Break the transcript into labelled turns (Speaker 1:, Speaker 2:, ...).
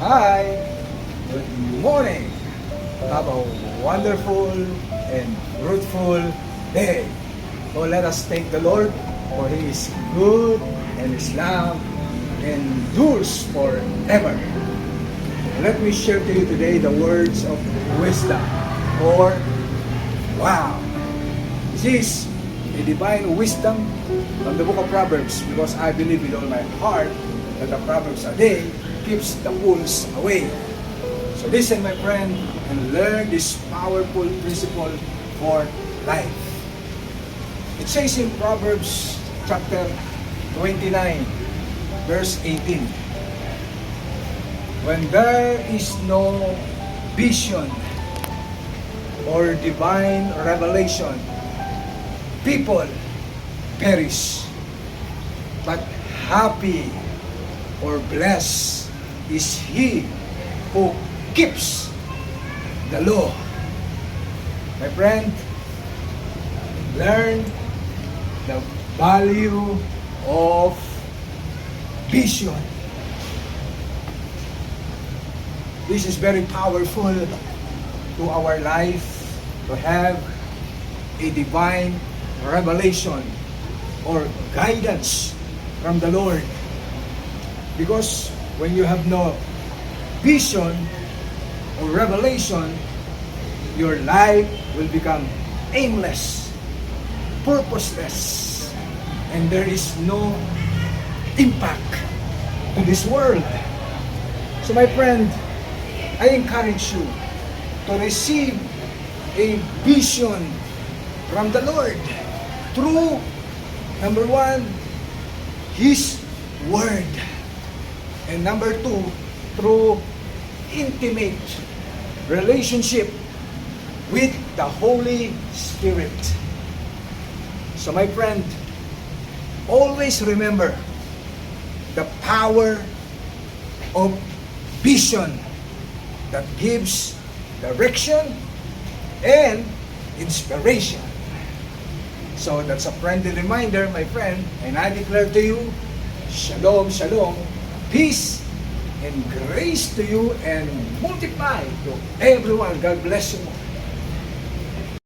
Speaker 1: Hi, good morning. Have a wonderful and fruitful day. So let us thank the Lord for He is good and His love endures forever. Let me share to you today the words of wisdom or wow. This is a divine wisdom from the book of Proverbs because I believe with all my heart that the Proverbs a day keeps the fools away. So listen, my friend, and learn this powerful principle for life. It says in Proverbs chapter 29, verse 18, when there is no vision or divine revelation, people perish, but happy or blessed is he who keeps the law. My friend, learn the value of vision. This is very powerful to our life to have a divine revelation or guidance from the Lord. Because when you have no vision or revelation, your life will become aimless, purposeless, and there is no impact to this world. So my friend, I encourage you to receive a vision from the Lord through, number one, His Word. And number two, through intimate relationship with the Holy Spirit. So my friend, always remember the power of vision that gives direction and inspiration. So that's a friendly reminder, my friend, and I declare to you, Shalom, Shalom, peace and grace to you and multiply to everyone. God bless you.